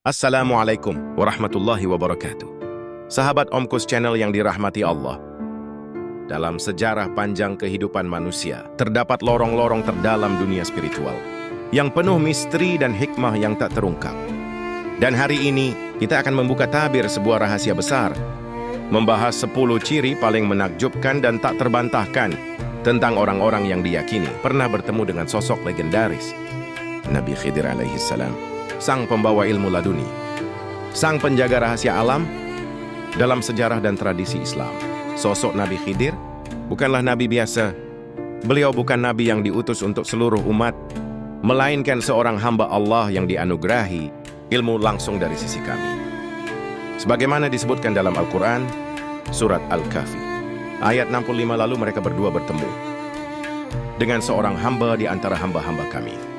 Assalamualaikum warahmatullahi wabarakatuh. Sahabat Omkus Channel yang dirahmati Allah. Dalam sejarah panjang kehidupan manusia, terdapat lorong-lorong terdalam dunia spiritual yang penuh misteri dan hikmah yang tak terungkap. Dan hari ini, kita akan membuka tabir sebuah rahasia besar, membahas 10 ciri paling menakjubkan dan tak terbantahkan tentang orang-orang yang diyakini pernah bertemu dengan sosok legendaris, Nabi Khidir alaihi salam. Sang pembawa ilmu laduni, sang penjaga rahasia alam dalam sejarah dan tradisi Islam. Sosok Nabi Khidir bukanlah nabi biasa. Beliau bukan nabi yang diutus untuk seluruh umat, melainkan seorang hamba Allah yang dianugerahi ilmu langsung dari sisi kami. Sebagaimana disebutkan dalam Al-Quran, surat Al-Kahfi, ayat 65, lalu mereka berdua bertemu dengan seorang hamba di antara hamba-hamba kami,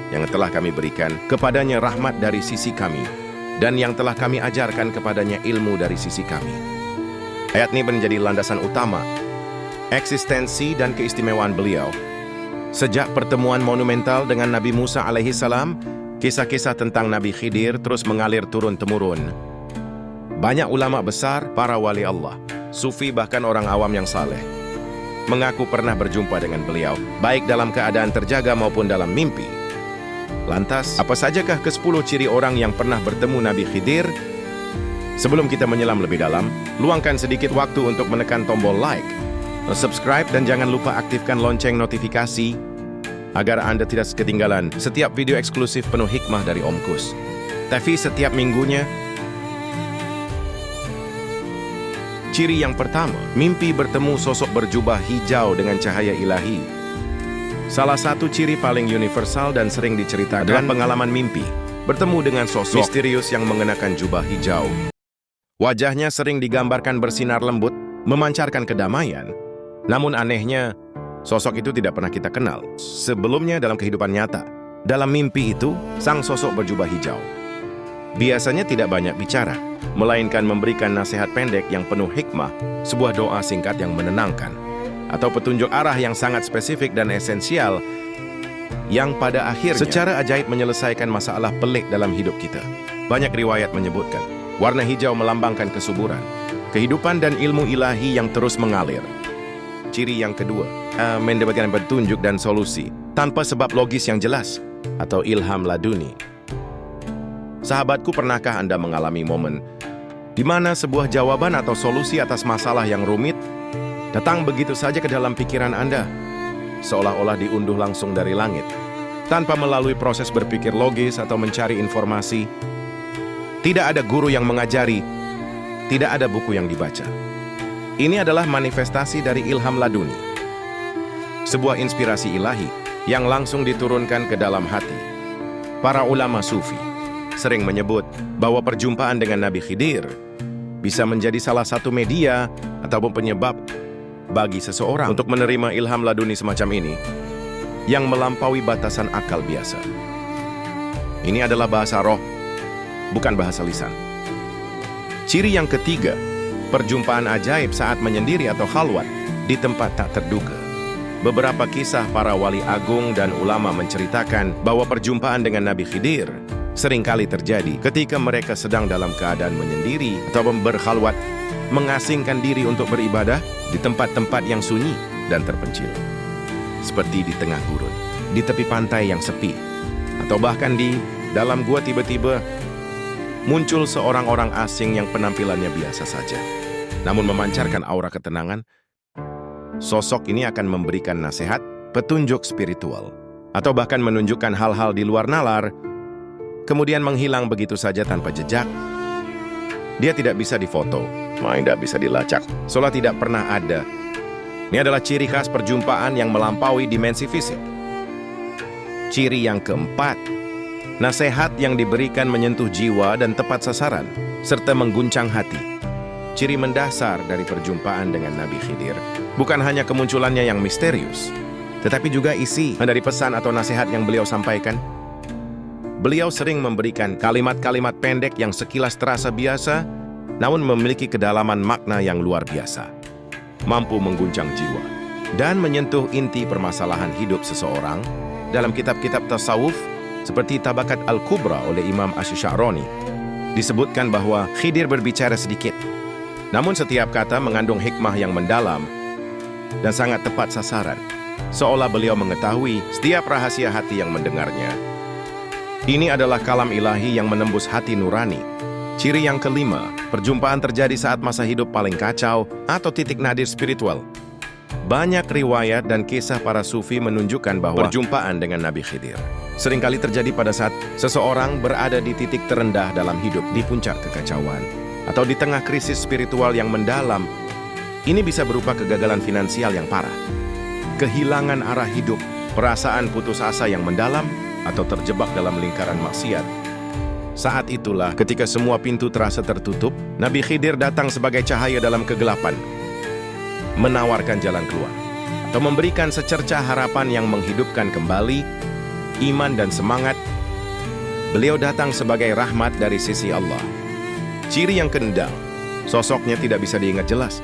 yang telah kami berikan kepadanya rahmat dari sisi kami, dan yang telah kami ajarkan kepadanya ilmu dari sisi kami. Ayat ini menjadi landasan utama eksistensi dan keistimewaan beliau. Sejak pertemuan monumental dengan Nabi Musa alaihi salam, kisah-kisah tentang Nabi Khidir terus mengalir turun-temurun. Banyak ulama besar, para wali Allah, sufi, bahkan orang awam yang saleh mengaku pernah berjumpa dengan beliau, baik dalam keadaan terjaga maupun dalam mimpi. Lantas, apa sajakah ke-10 ciri orang yang pernah bertemu Nabi Khidir? Sebelum kita menyelam lebih dalam, luangkan sedikit waktu untuk menekan tombol like, subscribe, dan jangan lupa aktifkan lonceng notifikasi agar Anda tidak ketinggalan setiap video eksklusif penuh hikmah dari Omkus. Tapi setiap minggunya. Ciri yang pertama, mimpi bertemu sosok berjubah hijau dengan cahaya ilahi. Salah satu ciri paling universal dan sering diceritakan adalah pengalaman mimpi bertemu dengan sosok misterius yang mengenakan jubah hijau. Wajahnya sering digambarkan bersinar lembut, memancarkan kedamaian. Namun anehnya, sosok itu tidak pernah kita kenal sebelumnya dalam kehidupan nyata. Dalam mimpi itu, sang sosok berjubah hijau biasanya tidak banyak bicara, melainkan memberikan nasihat pendek yang penuh hikmah, sebuah doa singkat yang menenangkan, atau petunjuk arah yang sangat spesifik dan esensial yang pada akhirnya secara ajaib menyelesaikan masalah pelik dalam hidup kita. Banyak riwayat menyebutkan warna hijau melambangkan kesuburan, kehidupan, dan ilmu ilahi yang terus mengalir. Ciri yang kedua, mendapatkan petunjuk dan solusi tanpa sebab logis yang jelas, atau ilham laduni. Sahabatku, pernahkah Anda mengalami momen di mana sebuah jawaban atau solusi atas masalah yang rumit datang begitu saja ke dalam pikiran Anda, seolah-olah diunduh langsung dari langit, tanpa melalui proses berpikir logis atau mencari informasi? Tidak ada guru yang mengajari, tidak ada buku yang dibaca. Ini adalah manifestasi dari ilham laduni, sebuah inspirasi ilahi yang langsung diturunkan ke dalam hati. Para ulama sufi sering menyebut bahwa perjumpaan dengan Nabi Khidir bisa menjadi salah satu media ataupun penyebab bagi seseorang untuk menerima ilham laduni semacam ini yang melampaui batasan akal biasa. Ini adalah bahasa roh, bukan bahasa lisan. Ciri yang ketiga, perjumpaan ajaib saat menyendiri atau khalwat di tempat tak terduga. Beberapa kisah para wali agung dan ulama menceritakan bahwa perjumpaan dengan Nabi Khidir seringkali terjadi ketika mereka sedang dalam keadaan menyendiri atau berkhalwat, mengasingkan diri untuk beribadah di tempat-tempat yang sunyi dan terpencil, seperti di tengah gurun, di tepi pantai yang sepi, atau bahkan di dalam gua. Tiba-tiba muncul seorang orang asing yang penampilannya biasa saja, namun memancarkan aura ketenangan. Sosok ini akan memberikan nasihat, petunjuk spiritual, atau bahkan menunjukkan hal-hal di luar nalar, kemudian menghilang begitu saja tanpa jejak. Dia tidak bisa difoto, tidak bisa dilacak, seolah tidak pernah ada. Ini adalah ciri khas perjumpaan yang melampaui dimensi fisik. Ciri yang keempat, nasihat yang diberikan menyentuh jiwa dan tepat sasaran, serta mengguncang hati. Ciri mendasar dari perjumpaan dengan Nabi Khidir bukan hanya kemunculannya yang misterius, tetapi juga isi dari pesan atau nasihat yang beliau sampaikan. Beliau sering memberikan kalimat-kalimat pendek yang sekilas terasa biasa, namun memiliki kedalaman makna yang luar biasa, mampu mengguncang jiwa dan menyentuh inti permasalahan hidup seseorang. Dalam kitab-kitab tasawuf seperti Tabakat Al-Kubra oleh Imam Asy-Sya'rani, disebutkan bahwa Khidir berbicara sedikit. Namun setiap kata mengandung hikmah yang mendalam dan sangat tepat sasaran, seolah beliau mengetahui setiap rahasia hati yang mendengarnya. Ini adalah kalam ilahi yang menembus hati nurani. Ciri yang kelima, perjumpaan terjadi saat masa hidup paling kacau atau titik nadir spiritual. Banyak riwayat dan kisah para sufi menunjukkan bahwa perjumpaan dengan Nabi Khidir seringkali terjadi pada saat seseorang berada di titik terendah dalam hidup, di puncak kekacauan, atau di tengah krisis spiritual yang mendalam. Ini bisa berupa kegagalan finansial yang parah, kehilangan arah hidup, perasaan putus asa yang mendalam, atau terjebak dalam lingkaran maksiat. Saat itulah ketika semua pintu terasa tertutup, Nabi Khidir datang sebagai cahaya dalam kegelapan, menawarkan jalan keluar, atau memberikan secercah harapan yang menghidupkan kembali iman dan semangat. Beliau datang sebagai rahmat dari sisi Allah. Ciri yang keenam, sosoknya tidak bisa diingat jelas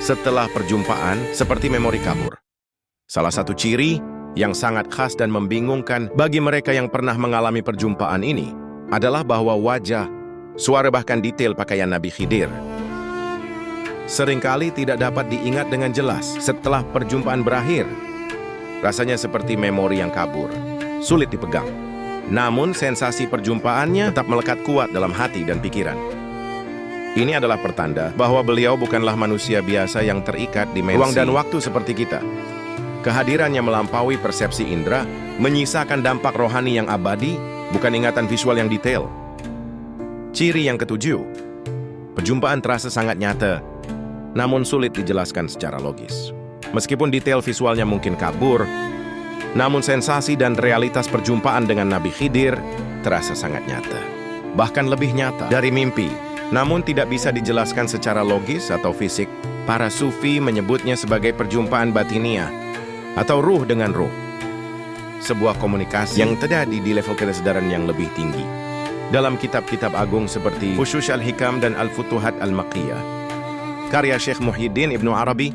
setelah perjumpaan, seperti memori kabur. Salah satu ciri yang sangat khas dan membingungkan bagi mereka yang pernah mengalami perjumpaan ini adalah bahwa wajah, suara bahkan detail pakaian Nabi Khidir seringkali tidak dapat diingat dengan jelas setelah perjumpaan berakhir. Rasanya seperti memori yang kabur, sulit dipegang. Namun sensasi perjumpaannya tetap melekat kuat dalam hati dan pikiran. Ini adalah pertanda bahwa beliau bukanlah manusia biasa yang terikat dimensi ruang dan waktu seperti kita. Kehadirannya melampaui persepsi indera, menyisakan dampak rohani yang abadi, bukan ingatan visual yang detail. Ciri yang ketujuh, perjumpaan terasa sangat nyata, namun sulit dijelaskan secara logis. Meskipun detail visualnya mungkin kabur, namun sensasi dan realitas perjumpaan dengan Nabi Khidir terasa sangat nyata. Bahkan lebih nyata dari mimpi, namun tidak bisa dijelaskan secara logis atau fisik. Para sufi menyebutnya sebagai perjumpaan batiniah, atau ruh dengan ruh. Sebuah komunikasi yang terjadi di level kesadaran yang lebih tinggi. Dalam kitab-kitab agung seperti Fushus al-Hikam dan Al-Futuhat al-Makkiyah, karya Syekh Muhyiddin Ibnu Arabi,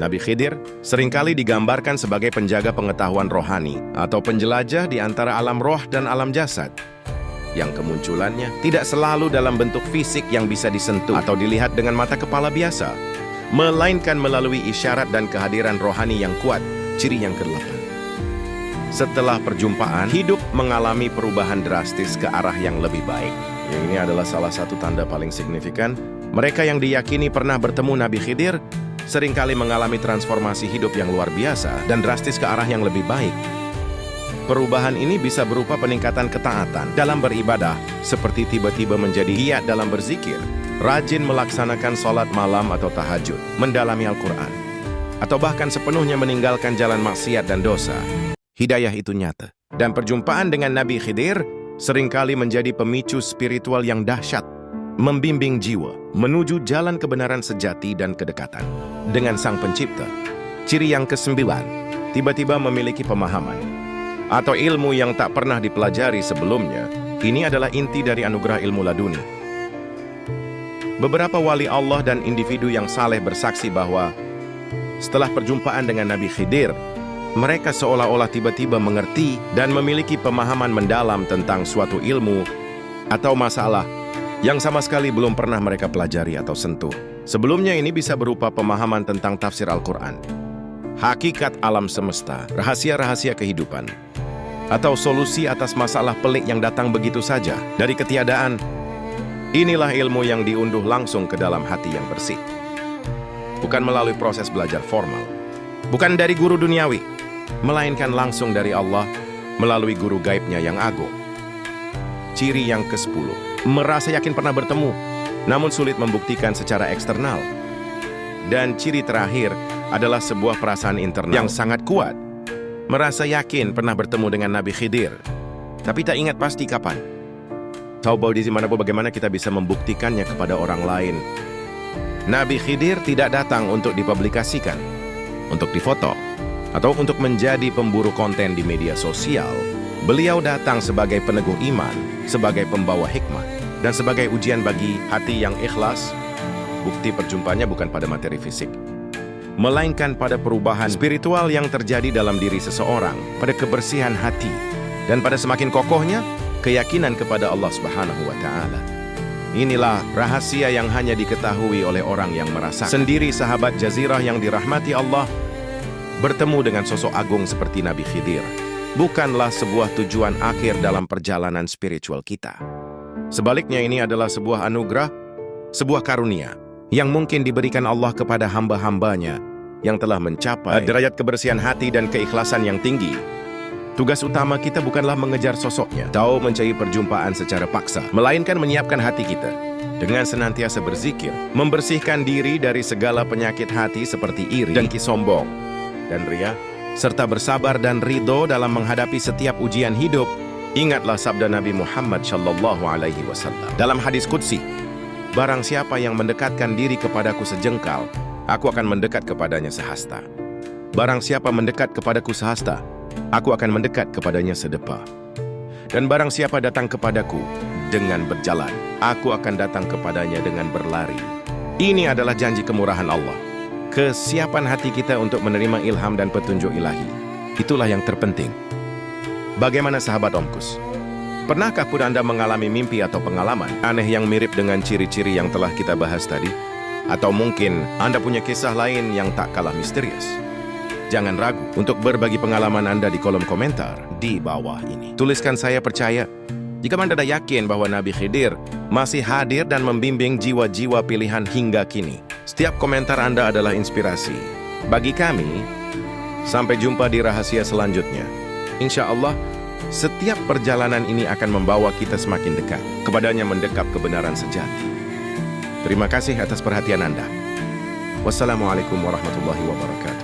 Nabi Khidir seringkali digambarkan sebagai penjaga pengetahuan rohani atau penjelajah di antara alam roh dan alam jasad, yang kemunculannya tidak selalu dalam bentuk fisik yang bisa disentuh atau dilihat dengan mata kepala biasa, melainkan melalui isyarat dan kehadiran rohani yang kuat. Ciri yang ke-8, setelah perjumpaan, hidup mengalami perubahan drastis ke arah yang lebih baik. Yang ini adalah salah satu tanda paling signifikan. Mereka yang diyakini pernah bertemu Nabi Khidir seringkali mengalami transformasi hidup yang luar biasa dan drastis ke arah yang lebih baik. Perubahan ini bisa berupa peningkatan ketaatan dalam beribadah, seperti tiba-tiba menjadi giat dalam berzikir, rajin melaksanakan sholat malam atau tahajud, mendalami Al-Quran, atau bahkan sepenuhnya meninggalkan jalan maksiat dan dosa. Hidayah itu nyata. Dan perjumpaan dengan Nabi Khidir seringkali menjadi pemicu spiritual yang dahsyat, membimbing jiwa menuju jalan kebenaran sejati dan kedekatan dengan Sang Pencipta. Ciri yang ke-9, tiba-tiba memiliki pemahaman atau ilmu yang tak pernah dipelajari sebelumnya. Ini adalah inti dari anugerah ilmu laduni. Beberapa wali Allah dan individu yang saleh bersaksi bahwa setelah perjumpaan dengan Nabi Khidir, mereka seolah-olah tiba-tiba mengerti dan memiliki pemahaman mendalam tentang suatu ilmu atau masalah yang sama sekali belum pernah mereka pelajari atau sentuh. Sebelumnya ini bisa berupa pemahaman tentang tafsir Al-Quran, hakikat alam semesta, rahasia-rahasia kehidupan, atau solusi atas masalah pelik yang datang begitu saja dari ketiadaan. Inilah ilmu yang diunduh langsung ke dalam hati yang bersih, bukan melalui proses belajar formal, bukan dari guru duniawi, melainkan langsung dari Allah melalui guru gaibnya yang agung. Ciri yang ke-10, merasa yakin pernah bertemu, namun sulit membuktikan secara eksternal. Dan ciri terakhir adalah sebuah perasaan internal yang sangat kuat. Merasa yakin pernah bertemu dengan Nabi Khidir, tapi tak ingat pasti kapan. Tahu bahwa di mana pun bagaimana kita bisa membuktikannya kepada orang lain. Nabi Khidir tidak datang untuk dipublikasikan, untuk difoto, atau untuk menjadi pemburu konten di media sosial. Beliau datang sebagai peneguh iman, sebagai pembawa hikmah, dan sebagai ujian bagi hati yang ikhlas. Bukti perjumpaannya bukan pada materi fisik, melainkan pada perubahan spiritual yang terjadi dalam diri seseorang, pada kebersihan hati, dan pada semakin kokohnya keyakinan kepada Allah Subhanahu wa Ta'ala. Inilah rahasia yang hanya diketahui oleh orang yang merasakan. Sendiri sahabat Jazirah yang dirahmati Allah, bertemu dengan sosok agung seperti Nabi Khidir bukanlah sebuah tujuan akhir dalam perjalanan spiritual kita. Sebaliknya ini adalah sebuah anugerah, sebuah karunia yang mungkin diberikan Allah kepada hamba-hambanya yang telah mencapai derajat kebersihan hati dan keikhlasan yang tinggi. Tugas utama kita bukanlah mengejar sosoknya atau mencari perjumpaan secara paksa, melainkan menyiapkan hati kita dengan senantiasa berzikir, membersihkan diri dari segala penyakit hati seperti iri, dengki, sombong, dan riya, serta bersabar dan ridho dalam menghadapi setiap ujian hidup. Ingatlah sabda Nabi Muhammad SAW dalam hadis qudsi, barang siapa yang mendekatkan diri kepadaku sejengkal, aku akan mendekat kepadanya sehasta. Barang siapa mendekat kepadaku sehasta, aku akan mendekat kepadanya sedepa. Dan barang siapa datang kepadaku dengan berjalan, aku akan datang kepadanya dengan berlari. Ini adalah janji kemurahan Allah. Kesiapan hati kita untuk menerima ilham dan petunjuk ilahi, itulah yang terpenting. Bagaimana sahabat Omkus? Pernahkah pun Anda mengalami mimpi atau pengalaman aneh yang mirip dengan ciri-ciri yang telah kita bahas tadi? Atau mungkin Anda punya kisah lain yang tak kalah misterius? Jangan ragu untuk berbagi pengalaman Anda di kolom komentar di bawah ini. Tuliskan "saya percaya" jika Anda yakin bahwa Nabi Khidir masih hadir dan membimbing jiwa-jiwa pilihan hingga kini. Setiap komentar Anda adalah inspirasi bagi kami. Sampai jumpa di rahasia selanjutnya. Insya Allah, setiap perjalanan ini akan membawa kita semakin dekat kepadanya, mendekap kebenaran sejati. Terima kasih atas perhatian Anda. Wassalamualaikum warahmatullahi wabarakatuh.